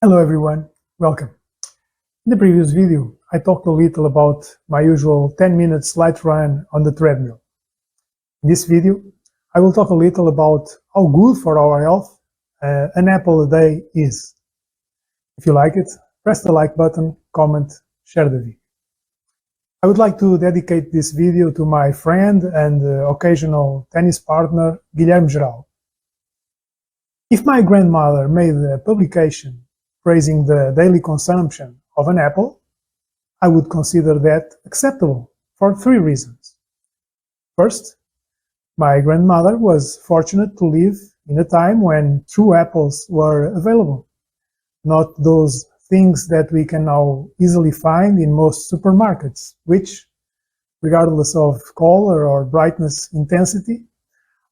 Hello everyone, welcome. In the previous video, I talked a little about my usual 10 minutes light run on the treadmill. In this video, I will talk a little about how good for our health an apple a day is. If you like it, press the like button, comment, share the video. I would like to dedicate this video to my friend and occasional tennis partner, Guilherme Geral. If my grandmother made a publication praising the daily consumption of an apple, I would consider that acceptable for three reasons. First, my grandmother was fortunate to live in a time when true apples were available, not those things that we can now easily find in most supermarkets, which, regardless of color or brightness intensity,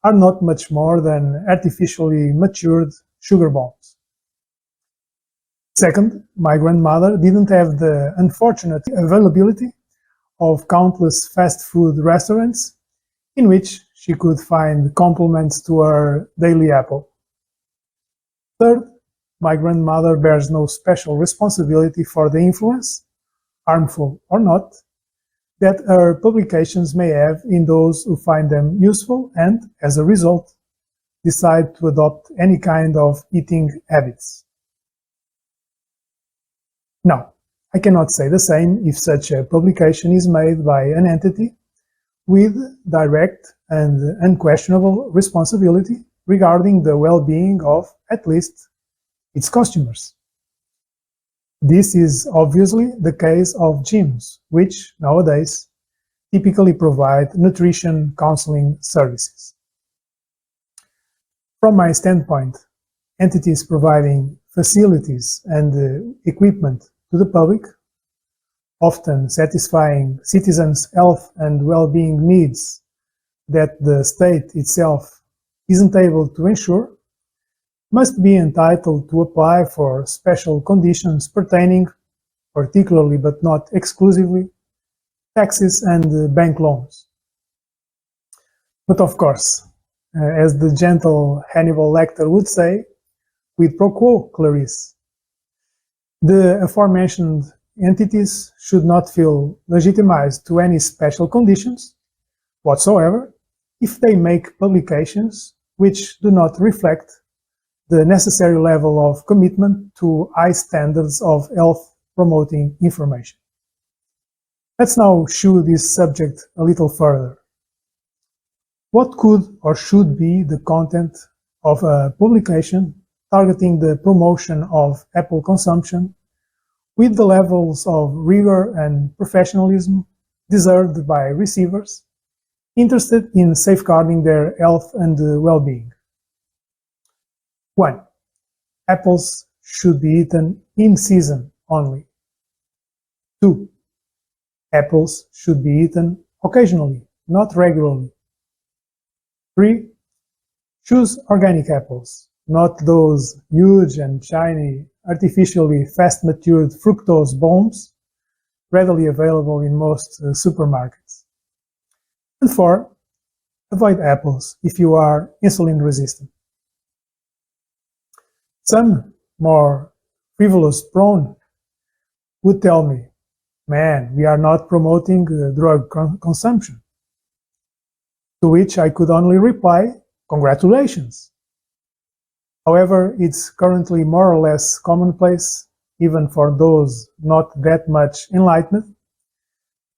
are not much more than artificially matured sugar bombs. Second, my grandmother didn't have the unfortunate availability of countless fast food restaurants in which she could find complements to her daily apple. Third, my grandmother bears no special responsibility for the influence, harmful or not, that her publications may have in those who find them useful and, as a result, decide to adopt any kind of eating habits. Now, I cannot say the same if such a publication is made by an entity with direct and unquestionable responsibility regarding the well-being of, at least, its customers. This is obviously the case of gyms, which, nowadays, typically provide nutrition counseling services. From my standpoint, entities providing facilities and equipment to the public, often satisfying citizens' health and well-being needs that the state itself isn't able to ensure, must be entitled to apply for special conditions pertaining, particularly but not exclusively, taxes and bank loans. But of course, as the gentle Hannibal Lecter would say, quid pro quo, Clarice. The aforementioned entities should not feel legitimized to any special conditions whatsoever if they make publications which do not reflect the necessary level of commitment to high standards of health-promoting information. Let's now chew this subject a little further. What could or should be the content of a publication targeting the promotion of apple consumption with the levels of rigor and professionalism deserved by receivers interested in safeguarding their health and well-being? 1. Apples should be eaten in season only. 2. Apples should be eaten occasionally, not regularly. 3. Choose organic apples, not those huge and shiny, artificially fast-matured fructose bombs readily available in most supermarkets. And 4. Avoid apples if you are insulin resistant. Some more frivolous-prone would tell me, man, we are not promoting drug consumption. To which I could only reply, congratulations. However, it's currently more or less commonplace, even for those not that much enlightened,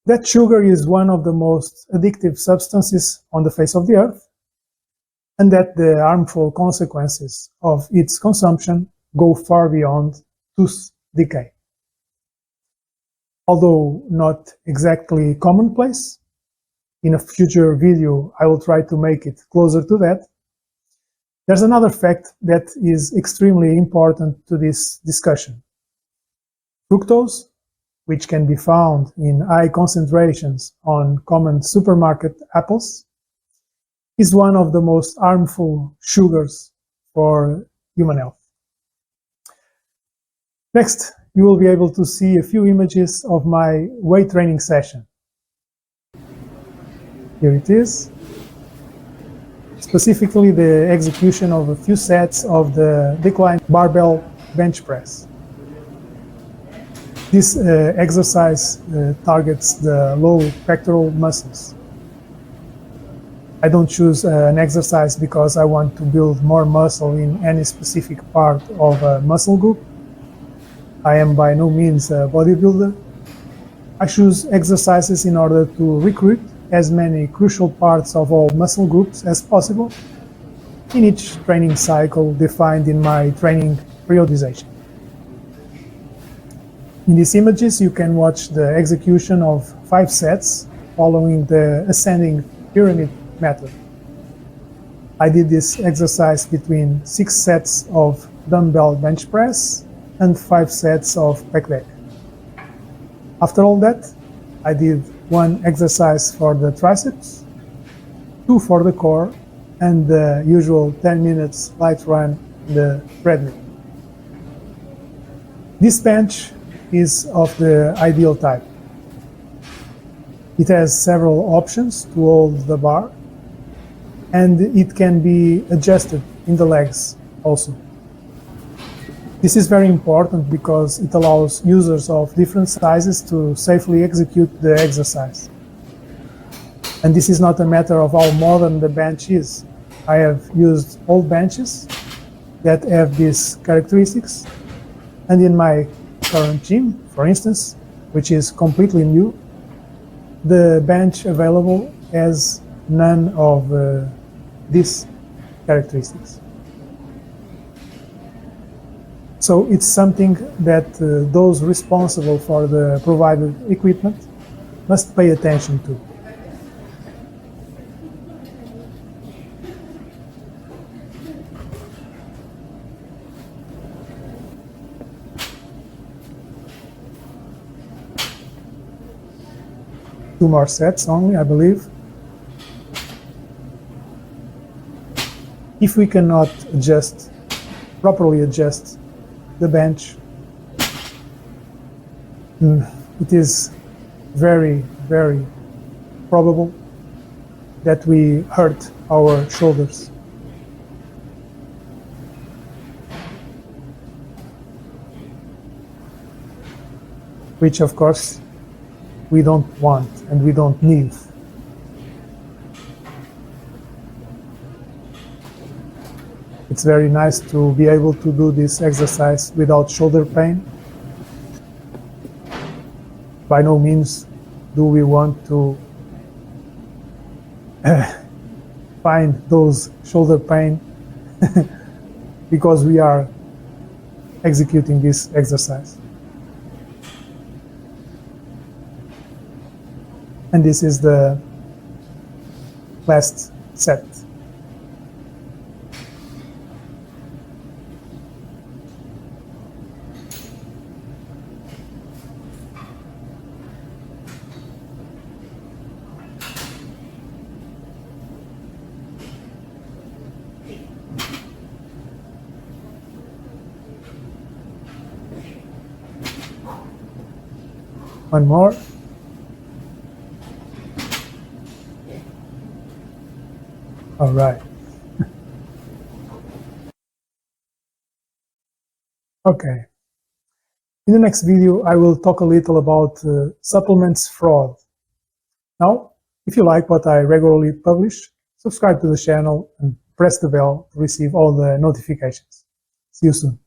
that sugar is one of the most addictive substances on the face of the earth, and that the harmful consequences of its consumption go far beyond tooth decay. Although not exactly commonplace, in a future video I will try to make it closer to that, there's another fact that is extremely important to this discussion. Fructose, which can be found in high concentrations on common supermarket apples, is one of the most harmful sugars for human health. Next, you will be able to see a few images of my weight training session. Here it is. Specifically the execution of a few sets of the decline barbell bench press. This exercise targets the low pectoral muscles. I don't choose an exercise because I want to build more muscle in any specific part of a muscle group. I am by no means a bodybuilder. I choose exercises in order to recruit as many crucial parts of all muscle groups as possible in each training cycle defined in my training periodization. In these images, you can watch the execution of 5 sets following the ascending pyramid method. I did this exercise between 6 sets of dumbbell bench press and 5 sets of pec deck. After all that, I did 1 exercise for the triceps, 2 for the core, and the usual 10 minutes light run in the treadmill. This bench is of the ideal type. It has several options to hold the bar, and it can be adjusted in the legs also. This is very important because it allows users of different sizes to safely execute the exercise. And this is not a matter of how modern the bench is. I have used old benches that have these characteristics, and in my current gym, for instance, which is completely new, the bench available has none of these characteristics. So it's something that those responsible for the provided equipment must pay attention to. Two more sets only, I believe. If we cannot properly adjust the bench, it is very, very probable that we hurt our shoulders. Which, of course, we don't want and we don't need. It's very nice to be able to do this exercise without shoulder pain. By no means do we want to find those shoulder pain because we are executing this exercise. And this is the last set. One more. All right. Okay. In the next video, I will talk a little about supplements fraud. Now, if you like what I regularly publish, subscribe to the channel and press the bell to receive all the notifications. See you soon.